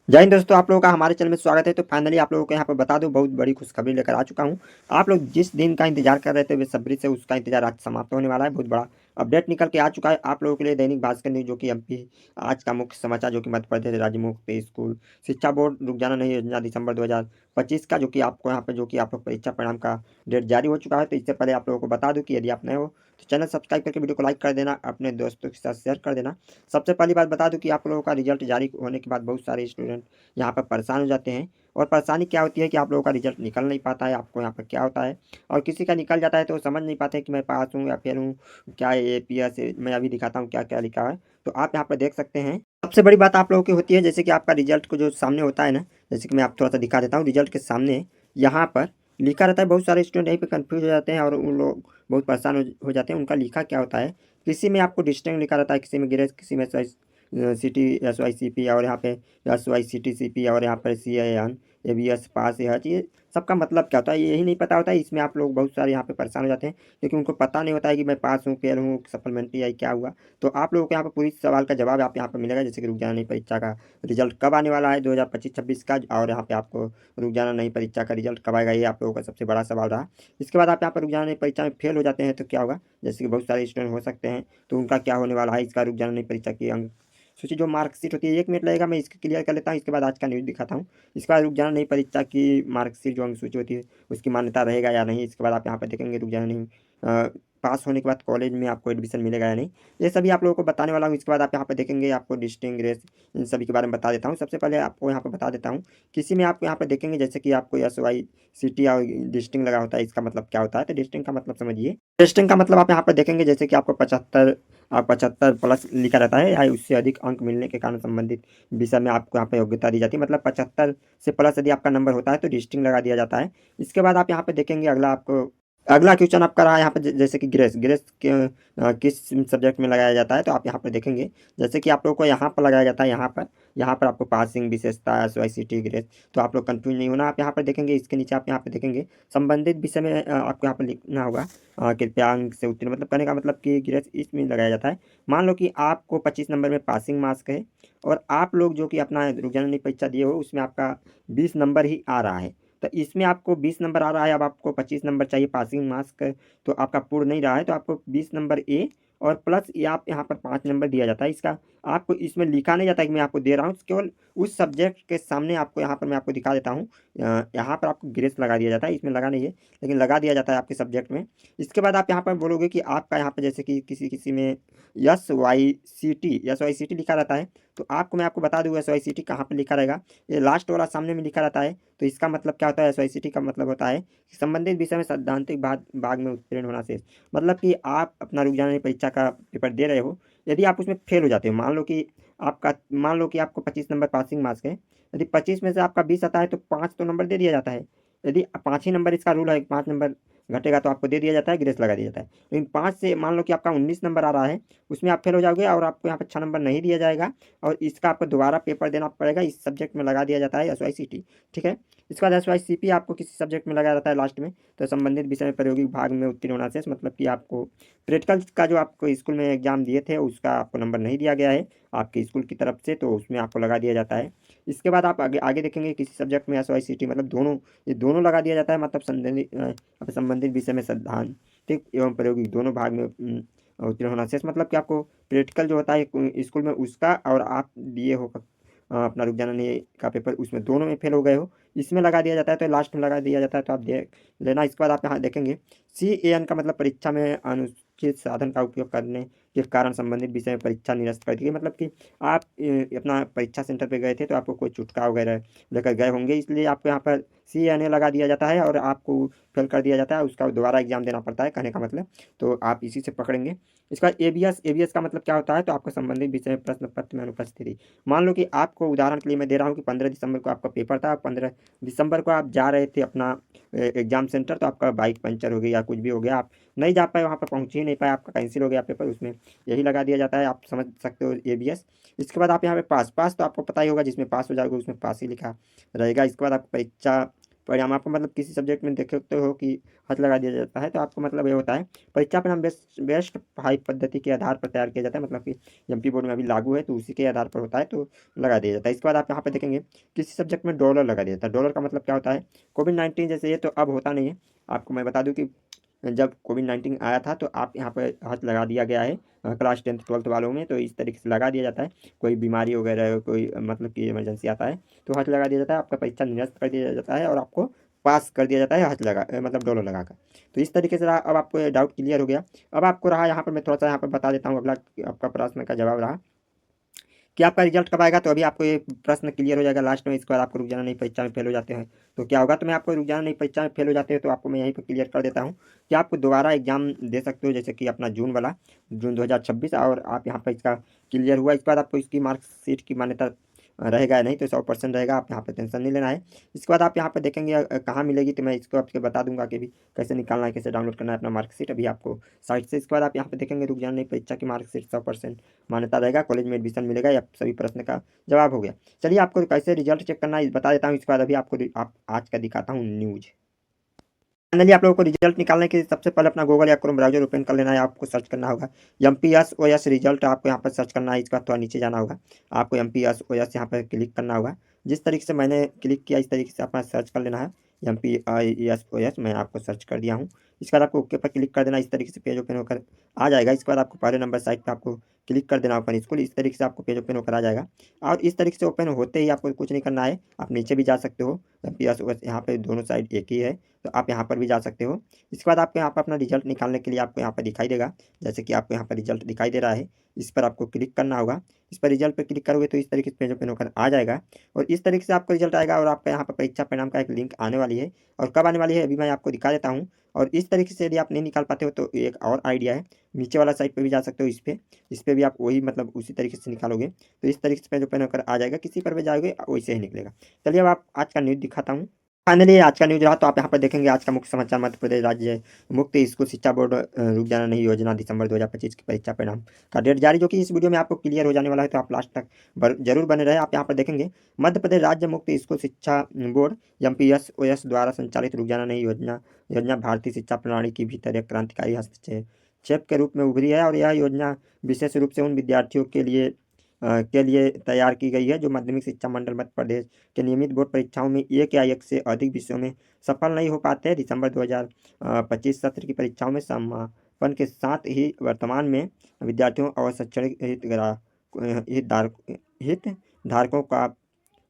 जय हिंद दोस्तों, आप लोगों का हमारे चैनल में स्वागत है। तो फाइनली आप लोगों को यहाँ पर बता दूं, बहुत बड़ी खुशखबरी लेकर आ चुका हूँ। आप लोग जिस दिन का इंतजार कर रहे थे बेसब्री से, उसका इंतजार आज समाप्त होने वाला है। बहुत बड़ा अपडेट निकल के आ चुका है आप लोगों के लिए। दैनिक भास्कर न्यूज, जो कि एमपी आज का मुख्य समाचार, जो कि मध्य प्रदेश राज्य मुक्त स्कूल शिक्षा बोर्ड रुक जाना नहीं योजना दिसंबर 2025 का, जो कि आपको यहाँ पर जो कि आप लोग परीक्षा परिणाम का डेट जारी हो चुका है। तो इससे पहले आप लोगों को बता दूं कि यदि आप नए हो तो चैनल सब्सक्राइब करके वीडियो को लाइक कर देना, अपने दोस्तों के साथ शेयर कर देना। सबसे पहली बात बता दूं कि आप लोगों का रिजल्ट जारी होने के बाद बहुत सारे स्टूडेंट यहाँ पर परेशान हो जाते हैं। और परेशानी क्या होती है कि आप लोगों का रिजल्ट निकल नहीं पाता है। आपको यहाँ पर क्या होता है, और किसी का निकल जाता है तो समझ नहीं पाते कि मैं पास हूँ या फेल हूँ, क्या ए पी एस। मैं अभी दिखाता हूँ क्या क्या लिखा है, तो आप यहाँ पर देख सकते हैं। सबसे बड़ी बात आप लोगों की होती है, जैसे कि आपका रिजल्ट को जो सामने होता है ना, जैसे कि मैं आप थोड़ा सा दिखा देता हूँ। रिजल्ट के सामने यहाँ पर लिखा रहता है। बहुत सारे स्टूडेंट यहीं पे कंफ्यूज हो जाते हैं और उन लोग बहुत परेशान हो जाते हैं। उनका लिखा क्या होता है, किसी में आपको डिस्टिंक्ट लिखा रहता है, किसी में ग्रेस, किसी में सिटी SYCP, और यहाँ पे SYCTCP, और यहाँ पर CIN ABS पास है। ये सबका मतलब क्या होता है यही नहीं पता होता है। इसमें आप लोग बहुत सारे यहाँ पे परेशान हो जाते हैं, क्योंकि उनको पता नहीं होता है कि मैं पास हूँ, फेल हूँ, सप्लीमेंट्री आई क्या हुआ। तो आप लोगों को यहाँ पर पूरी सवाल का जवाब आप यहाँ पर मिलेगा, जैसे कि रुक जाना नहीं परीक्षा का रिजल्ट कब आने वाला है 2025-26 का, और यहाँ पे आपको रुक जाना नहीं परीक्षा का रिजल्ट कब आएगा, ये आप लोगों का सबसे बड़ा सवाल रहा। इसके बाद आप यहाँ पर रुक जाना नहीं परीक्षा में फेल हो जाते हैं तो क्या होगा, जैसे कि बहुत सारे स्टूडेंट हो सकते हैं, तो उनका क्या होने वाला है। इसका रुक जाना नहीं परीक्षा की अंक सोचिए जो मार्कशीट होती है, 1 मिनट लगेगा, मैं इसको क्लियर कर लेता हूँ, इसके बाद आज का न्यूज़ दिखाता हूँ। इसके बाद रुक जाना नहीं परीक्षा की मार्कशीट जो अंक सूची होती है, उसकी मान्यता रहेगा या नहीं। इसके बाद आप यहाँ पर देखेंगे रुक जाना नहीं पास होने के बाद कॉलेज में आपको एडमिशन मिलेगा या नहीं, ये सभी आप लोगों को बताने वाला हूँ। इसके बाद आप यहाँ पर देखेंगे आपको डिस्टिंग ग्रेस, इन सभी के बारे में बता देता हूँ। सबसे पहले आपको यहाँ पर बता देता हूँ, किसी में आप यहाँ पर देखेंगे जैसे कि आपको SYCT और डिस्टिंग लगा होता है, इसका मतलब क्या होता है। तो डिस्टिंग का मतलब समझिए। डिस्टिंग का मतलब आप यहाँ पर देखेंगे जैसे कि आपको 75 प्लस लिखा रहता है, या उससे अधिक अंक मिलने के कारण संबंधित विषय में आपको यहाँ पे योग्यता दी जाती है। मतलब 75 से प्लस यदि आपका नंबर होता है तो डिस्टिंग लगा दिया जाता है। इसके बाद आप यहाँ पे देखेंगे अगला क्वेश्चन आपका रहा यहाँ पे जैसे कि ग्रेस ग्रेस किस सब्जेक्ट में लगाया जाता है, तो आप यहाँ पर देखेंगे जैसे कि आप लोग को यहाँ पर लगाया जाता है। यहाँ पर आपको पासिंग विशेषता SYCT ग्रेस, तो आप लोग कंफ्यूज नहीं होना। आप यहाँ पर देखेंगे, इसके नीचे आप यहाँ पे देखेंगे संबंधित विषय में आपको यहाँ पर लिखना होगा कृपयांक से उत्तीर्ण, मतलब कहने का मतलब कि ग्रेस इसमें लगाया जाता है। मान लो कि आपको 25 नंबर में पासिंग मार्क्स है, और आप लोग जो कि अपना रुझानी परीक्षा दिए हो उसमें आपका 20 नंबर ही आ रहा है। तो इसमें आपको 20 नंबर आ रहा है, अब आपको 25 नंबर चाहिए पासिंग मार्क्स, तो आपका पूर्ण नहीं रहा है, तो आपको 20 नंबर ए और प्लस ये आप यहाँ पर 5 नंबर दिया जाता है। इसका आपको इसमें लिखा नहीं जाता है कि मैं आपको दे रहा हूँ, केवल उस सब्जेक्ट के सामने आपको यहाँ पर मैं आपको दिखा देता हूँ। यहाँ पर आपको ग्रेस लगा दिया जाता है, इसमें लगा नहीं है लेकिन लगा दिया जाता है आपके सब्जेक्ट में। इसके बाद आप यहाँ पर बोलोगे कि आपका यहाँ पर जैसे कि किसी किसी में SYCT लिखा रहता है, तो आपको बता दूँ SYCT कहाँ पर लिखा रहेगा। ये लास्ट वाला सामने में लिखा रहता है। तो इसका मतलब क्या होता है, SYCT का मतलब होता है कि संबंधित विषय में सैद्धांतिक भाग में उत्तीर्ण होना शेष। मतलब कि आप अपना रुझान परीक्षा का पेपर दे रहे हो, यदि आप उसमें फेल हो जाते हो, मान लो कि आपको 25 नंबर पासिंग मार्क्स है, यदि 25 में से आपका 20 आता है तो 5 तो नंबर दे दिया जाता है। यदि 5 ही नंबर, इसका रूल है 5 नंबर घटेगा तो आपको दे दिया जाता है, ग्रेस लगा दिया जाता है। लेकिन 5 से मान लो कि आपका 19 नंबर आ रहा है, उसमें आप फेल हो जाओगे और आपको यहाँ पर 6 नंबर नहीं दिया जाएगा, और इसका आपको दोबारा पेपर देना पड़ेगा। इस सब्जेक्ट में लगा दिया जाता है SYCT, ठीक है। इसके बाद SYCP आपको किसी सब्जेक्ट में लगाया जाता है लास्ट में, तो संबंधित विषय में प्रायोगिक भाग में उत्तीर्ण होना शेष। मतलब कि आपको प्रैक्टिकल का जो आपको स्कूल में एग्जाम दिए थे उसका आपको नंबर नहीं दिया गया है आपके स्कूल की तरफ से, तो उसमें आपको लगा दिया जाता है। इसके बाद आप आगे आगे देखेंगे किसी सब्जेक्ट में SYCT, मतलब दोनों, ये दोनों लगा दिया जाता है। मतलब संबंधित विषय में सैद्धांतिक एवं प्रायोगिक दोनों भाग में उत्तीर्ण होना शेष। मतलब कि आपको प्रैक्टिकल जो होता है स्कूल में उसका, और आप दिए हो अपना रुक जाना नहीं का पेपर, उसमें दोनों में फेल हो गए हो, इसमें लगा दिया जाता है, तो लास्ट में लगा दिया जाता है, तो आप देख लेना। इसके बाद आप यहाँ देखेंगे CAN का मतलब परीक्षा में अनुचित साधन का उपयोग करने के कारण संबंधित विषय में परीक्षा निरस्त कर दी गई। मतलब कि आप अपना परीक्षा सेंटर पे गए थे तो आपको कोई चुटका वगैरह लेकर गए होंगे, इसलिए आपको यहाँ पर CAN लगा दिया जाता है और आपको फेल कर दिया जाता है, उसका दोबारा एग्जाम देना पड़ता है, कहने का मतलब। तो आप इसी से पकड़ेंगे। इसका ABS का मतलब क्या होता है, तो आपको संबंधित विषय में प्रश्न पत्र में अनुपस्थिति। मान लो कि आपको उदाहरण के लिए मैं दे रहा हूँ कि 15 दिसंबर को आपका पेपर था, 15 दिसंबर को आप जा रहे थे अपना एग्जाम सेंटर, तो आपका बाइक पंचर हो गई या कुछ भी हो गया, आप नहीं जा पाए, वहाँ पर पहुँच ही नहीं पाए, आपका कैंसिल हो गया पेपर, उसमें यही लगा दिया जाता है। आप समझ सकते हो ABS। इसके बाद आप यहाँ पे पास पास तो आपको पता ही होगा, जिसमें पास हो जाएगा उसमें पास ही लिखा रहेगा। इसके बाद आपको परीक्षा परिणाम आपको मतलब किसी सब्जेक्ट में देखते हो कि हाथ लगा दिया जाता है, तो आपको मतलब ये होता है परीक्षा परिणाम बेस्ट 5 पद्धति के आधार पर तैयार किया जाता है, मतलब कि एमपी बोर्ड में अभी लागू है तो उसी के आधार पर होता है, तो लगा दिया जाता है। इसके बाद आप यहाँ पर देखेंगे किसी सब्जेक्ट में डॉलर लगा दिया जाता है। डॉलर का मतलब क्या होता है, कोविड-19 जैसे ये तो अब होता नहीं है। आपको मैं बता दूं कि जब कोविड-19 आया था तो आप यहाँ पे हाथ लगा दिया गया है क्लास 10th 12th वालों में, तो इस तरीके से लगा दिया जाता है। कोई बीमारी वगैरह कोई मतलब कि इमरजेंसी आता है तो हाथ लगा दिया जाता है, आपका परीक्षा निरस्त कर दिया जाता है और आपको पास कर दिया जाता है हाथ लगा मतलब डॉलर लगाकर। तो इस तरीके से रहा, अब आपको ये डाउट क्लियर हो गया। अब आपको रहा यहाँ पर मैं थोड़ा सा यहाँ पर बता देता हूँ अगला आपका प्रश्न का जवाब रहा कि आपका रिजल्ट कब आएगा। तो अभी आपको ये प्रश्न क्लियर हो जाएगा लास्ट में। इसके बाद आपको रुक जाना नहीं परीक्षा में फेल हो जाते हैं तो क्या होगा। तो मैं आपको रुक जाना नहीं परीक्षा में फेल हो जाते हैं तो आपको मैं यहीं पर क्लियर कर देता हूँ कि आपको दोबारा एग्जाम दे सकते हो, जैसे कि अपना जून वाला, जून 2026, और आप यहाँ पर इसका क्लियर हुआ। इसके बाद आपको इसकी मार्कशीट की मान्यता रहेगा या नहीं, तो 100% रहेगा, आप यहाँ पे टेंशन नहीं लेना है। इसके बाद आप यहाँ पे देखेंगे कहाँ मिलेगी, तो मैं इसको आपको बता दूंगा कि भी कैसे निकालना है, कैसे डाउनलोड करना है अपना मार्कशीट अभी आपको साइट से। इसके बाद आप यहाँ पे देखेंगे रुक जाना नहीं परीक्षा की मार्कशीट 100% मान्यता रहेगा, कॉलेज में एडमिशन मिलेगा, या सभी प्रश्न का जवाब हो गया। चलिए आपको कैसे रिजल्ट चेक करना है बता देता हूँ। इसके बाद अभी आपको आप आज का दिखाता हूँ न्यूज। फाइनली आप लोगों को रिजल्ट निकालने के लिए सबसे पहले अपना गूगल या क्रोम ब्राउजर ओपन कर लेना है। आपको सर्च करना होगा MPSOS रिजल्ट, आपको यहाँ पर सर्च करना है। इसके बाद थोड़ा नीचे जाना होगा, आपको MPSOS यहाँ पर क्लिक करना होगा। जिस तरीके से मैंने क्लिक किया इस तरीके से अपना सर्च कर लेना है MPSOS, मैं आपको सर्च कर दिया हूँ। इसके बाद आपको ओके पर क्लिक कर देना, इस तरीके से पेज ओपन होकर आ जाएगा। इसके बाद आपको पहले नंबर साइट पर आपको क्लिक कर देना ओपन स्कूल, इस तरीके से आपको पेज ओपन होकर आ जाएगा। और इस तरीके से ओपन होते ही आपको कुछ नहीं करना है, आप नीचे भी जा सकते हो। MPSOS यहाँ पे दोनों साइड एक ही है, तो आप यहाँ पर भी जा सकते हो। इसके बाद आपको यहाँ पर अपना रिजल्ट निकालने के लिए आपको यहाँ पर दिखाई देगा, जैसे कि आपको यहाँ पर रिजल्ट दिखाई दे रहा है, इस पर आपको क्लिक करना होगा। इस पर रिजल्ट पर क्लिक करोगे तो इस तरीके से पेज ओपन होकर आ जाएगा, और इस तरीके से आपका रिजल्ट आएगा। और आपका यहाँ पर परीक्षा परिणाम का एक लिंक आने वाली है, और कब आने वाली है अभी मैं आपको दिखा देता हूँ। और इस तरीके से यदि आप नहीं निकाल पाते हो तो एक और आइडिया है, नीचे वाला साइड पर भी जा सकते हो। इस पे भी आप वही मतलब उसी तरीके से निकालोगे तो इस तरीके से पेज ओपन होकर आ जाएगा, किसी पर भी जाओगे वैसे ही निकलेगा। चलिए अब आप आज का न्यूज़ दिखाता हूँ। फाइनली आज का न्यूज रहा, तो आप यहाँ पर देखेंगे आज का मुख्य समाचार, मध्य प्रदेश राज्य मुक्त स्कूल शिक्षा बोर्ड रुक जाना नहीं योजना दिसंबर 2025 की परीक्षा परिणाम का डेट जारी, जो कि इस वीडियो में आपको क्लियर हो जाने वाला है, तो आप लास्ट तक जरूर बने रहे। आप यहाँ पर देखेंगे मध्य प्रदेश राज्य मुक्त स्कूल शिक्षा बोर्ड MPSOS द्वारा संचालित रुक जाना नहीं योजना योजना भारतीय शिक्षा प्रणाली के भीतर एक क्रांतिकारी हस्तक्षेप के रूप में उभरी है। और यह योजना विशेष रूप से उन विद्यार्थियों के लिए तैयार की गई है जो माध्यमिक शिक्षा मंडल मध्य प्रदेश के नियमित बोर्ड परीक्षाओं में एक या एक से अधिक विषयों में सफल नहीं हो पाते हैं। दिसंबर 2025 सत्र की परीक्षाओं में समापन के साथ ही वर्तमान में विद्यार्थियों और शैक्षणिक हितधारकों का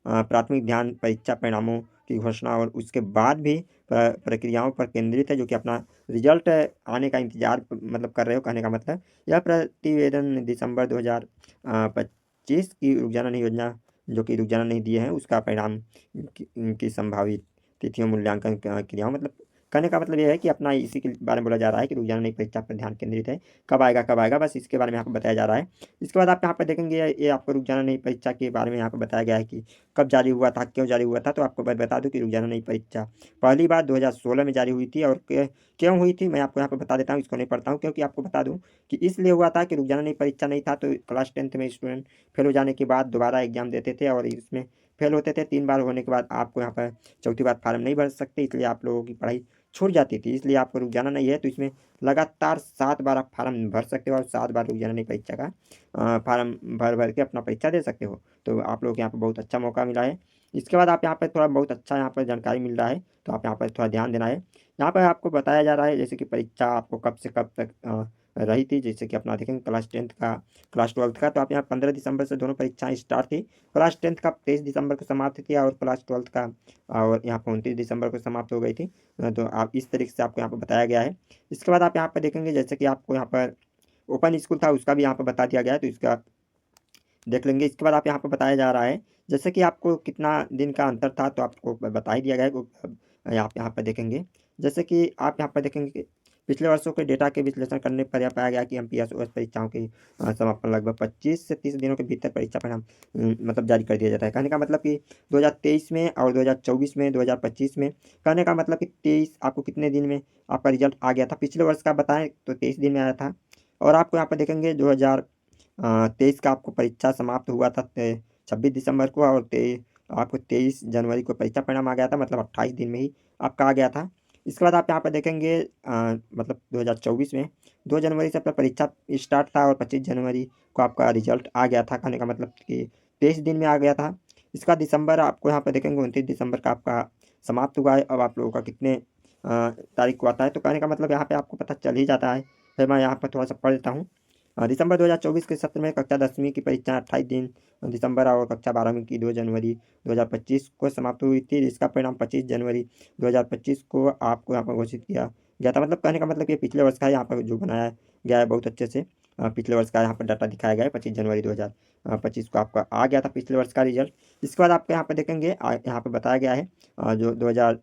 प्राथमिक ध्यान परीक्षा परिणामों की घोषणा और उसके बाद भी प्रक्रियाओं पर केंद्रित है, जो कि अपना रिजल्ट आने का इंतजार मतलब कर रहे हो। कहने का मतलब यह प्रतिवेदन दिसंबर 2025 की रुक जाना नहीं योजना, जो कि रुक जाना नहीं दिए हैं, उसका परिणाम की संभावित तिथियों मूल्यांकन क्रियाओं मतलब कहने का मतलब यह है कि अपना इसी के बारे में बोला जा रहा है कि रुक जाना नहीं परीक्षा पर ध्यान केंद्रित है, कब आएगा बस इसके बारे में यहाँ पर बताया जा रहा है। इसके बाद आप यहाँ पर देखेंगे ये आपको रुक जाना नहीं परीक्षा के बारे में यहाँ पर बताया गया है कि कब जारी हुआ था, क्यों जारी हुआ था। तो आपको बता दूं कि रुक जाना नहीं परीक्षा पहली बार 2016 में जारी हुई थी, और क्यों हुई थी मैं आपको यहाँ पर बता देता हूँ। इसको नहीं पढ़ता हूँ क्योंकि आपको बता दूँ कि इसलिए हुआ था कि रुक जाना नहीं परीक्षा नहीं था, तो क्लास 10th में स्टूडेंट फेल हो जाने के बाद दोबारा एग्जाम देते थे, और इसमें फेल होते थे 3 बार होने के बाद आपको यहाँ पर चौथी बार फार्म नहीं भर सकते, इसलिए आप लोगों की पढ़ाई छूट जाती थी। इसलिए आपको रुक जाना नहीं है, तो इसमें लगातार 7 बार आप फार्म भर सकते हो, और 7 बार रुक जाना नहीं परीक्षा का फार्म भर भर के अपना परीक्षा दे सकते हो। तो आप लोग यहाँ पर बहुत अच्छा मौका मिला है। इसके बाद आप यहाँ पर थोड़ा बहुत अच्छा यहाँ पर जानकारी मिल रहा है, तो आप यहाँ पर थोड़ा ध्यान देना है। यहाँ पर आपको बताया जा रहा है जैसे कि परीक्षा आपको कब से कब तक रही थी, जैसे कि अपना देखेंगे क्लास 10th का क्लास 12th का, तो आप यहाँ 15 दिसंबर से दोनों परीक्षाएं स्टार्ट थी। क्लास 10th का 23 दिसंबर को समाप्त किया, और क्लास 12th का और यहाँ पर 29 दिसंबर को समाप्त हो गई थी। तो आप इस तरीके से आपको यहाँ पर बताया गया है। इसके बाद आप यहाँ पर देखेंगे जैसे कि आपको यहाँ पर ओपन स्कूल था उसका भी यहाँ पर बता दिया गया है, तो इसका देख लेंगे। इसके बाद आप यहाँ पर बताया जा रहा है जैसे कि आपको कितना दिन का अंतर था, तो आपको बता ही दिया गया है। आप यहाँ पर देखेंगे जैसे कि आप यहाँ पर देखेंगे कि पिछले वर्षों के डेटा के विश्लेषण करने पर यह पाया गया कि MPSOS परीक्षाओं के समापन लगभग 25 से 30 दिनों के भीतर परीक्षा परिणाम मतलब जारी कर दिया जाता है। कहने का मतलब कि 2023 में और 2024 में 2025 में, कहने का मतलब कि 23 आपको कितने दिन में आपका रिजल्ट आ गया था। पिछले वर्ष का बताएं तो 23 दिन में आया था। और आपको यहाँ पर देखेंगे 2023 का आपको परीक्षा समाप्त हुआ था 26 दिसंबर को, और आपको 23 जनवरी को परीक्षा परिणाम आ गया था, मतलब 28 दिन में ही आपका आ गया था। इसके बाद आप यहाँ पर देखेंगे मतलब 2024 में 2 जनवरी से अपना परीक्षा स्टार्ट था और 25 जनवरी को आपका रिजल्ट आ गया था। कहने का मतलब कि 23 दिन में आ गया था। इसका दिसंबर आपको यहाँ पर देखेंगे 29 दिसंबर का आपका समाप्त हुआ है। अब आप लोगों का कितने तारीख को आता है, तो कहने का मतलब यहाँ पे आपको पता चल ही जाता है। फिर मैं यहाँ पर थोड़ा सा पढ़ लेता हूँ। दिसंबर 2024 के सत्र में कक्षा 10वीं की परीक्षा 28 दिन दिसंबर और कक्षा 12वीं की 2 जनवरी 2025 को समाप्त हुई थी। इसका परिणाम 25 जनवरी 2025 को आपको यहाँ पर घोषित किया गया था। मतलब कहने का मतलब ये पिछले वर्ष का यहाँ पर जो बनाया गया है बहुत अच्छे से। पिछले वर्ष का यहाँ पर डाटा दिखाया गया है। 25 जनवरी 2025 को आपका आ गया था पिछले वर्ष का रिजल्ट। इसके बाद आपको यहाँ पर देखेंगे यहाँ पर बताया गया है जो 2000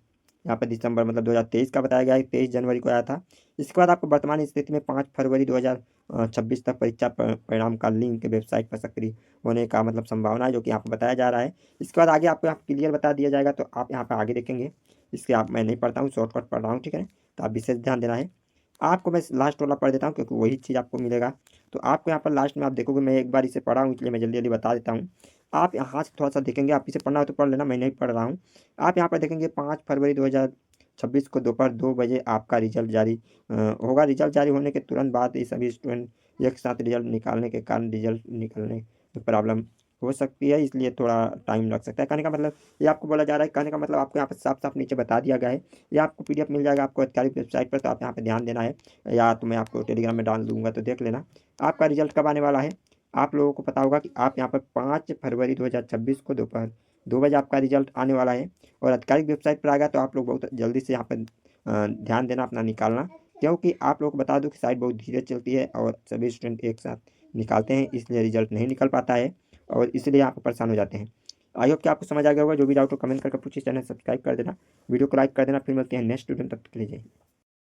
यहाँ पर दिसंबर मतलब 2023 का बताया गया है, 23 जनवरी को आया था। इसके बाद आपको वर्तमान स्थिति में 5 फरवरी 2026 तक परीक्षा परिणाम का लिंक वेबसाइट पर सक्रिय होने का मतलब संभावना है, जो कि यहाँ पर बताया जा रहा है। इसके बाद आगे आपको यहाँ क्लियर बता दिया जाएगा, तो आप यहाँ पर आगे देखेंगे। इसके आप मैं नहीं पढ़ता हूँ, शॉर्टकट पढ़ रहा हूँ, ठीक है। तो आप विशेष ध्यान देना है। आपको मैं लास्ट वाला पढ़ देता हूँ क्योंकि वही चीज़ आपको मिलेगा। तो आपको यहाँ पर लास्ट में आप देखोगे, मैं एक बार इसे पढ़ा हूँ इसलिए मैं जल्दी जल्दी बता देता हूँ। आप यहाँ से थोड़ा सा देखेंगे, आप इसे पढ़ना हो तो पढ़ लेना, मैं नहीं पढ़ रहा हूँ। आप यहाँ पर देखेंगे 5 फरवरी 2026 को दोपहर 2 बजे आपका रिजल्ट जारी होगा। रिजल्ट जारी होने के तुरंत बाद ये सभी स्टूडेंट एक साथ रिजल्ट निकालने के कारण रिजल्ट निकलने में प्रॉब्लम हो सकती है, इसलिए थोड़ा टाइम लग सकता है। कहने का मतलब ये आपको बोला जा रहा है। कहने का मतलब आपको यहाँ पर साफ साफ नीचे बता दिया गया है। ये आपको PDF मिल जाएगा आपको आधिकारिक वेबसाइट पर, तो आप यहाँ पर ध्यान देना है, या तो मैं आपको टेलीग्राम में डाल दूंगा तो देख लेना। आपका रिजल्ट कब आने वाला है, आप लोगों को पता होगा कि आप यहाँ पर 5 फरवरी 2026 को दोपहर 2 बजे आपका रिजल्ट आने वाला है। और आधिकारिक वेबसाइट पर आ गया तो आप लोग बहुत जल्दी से यहाँ पर ध्यान देना, अपना निकालना, क्योंकि आप लोग को बता दूं कि साइट बहुत धीरे चलती है और सभी स्टूडेंट एक साथ निकालते हैं, इसलिए रिजल्ट नहीं निकल पाता है और इसलिए आप परेशान हो जाते हैं। आई होप कि आपको समझ आ गया होगा। जो भी डाउट हो कमेंट करके पूछिए, चैनल सब्सक्राइब कर देना, वीडियो को लाइक कर देना। फिर मिलते हैं नेक्स्ट स्टूडेंट, तब तक के लिए जय हिंद।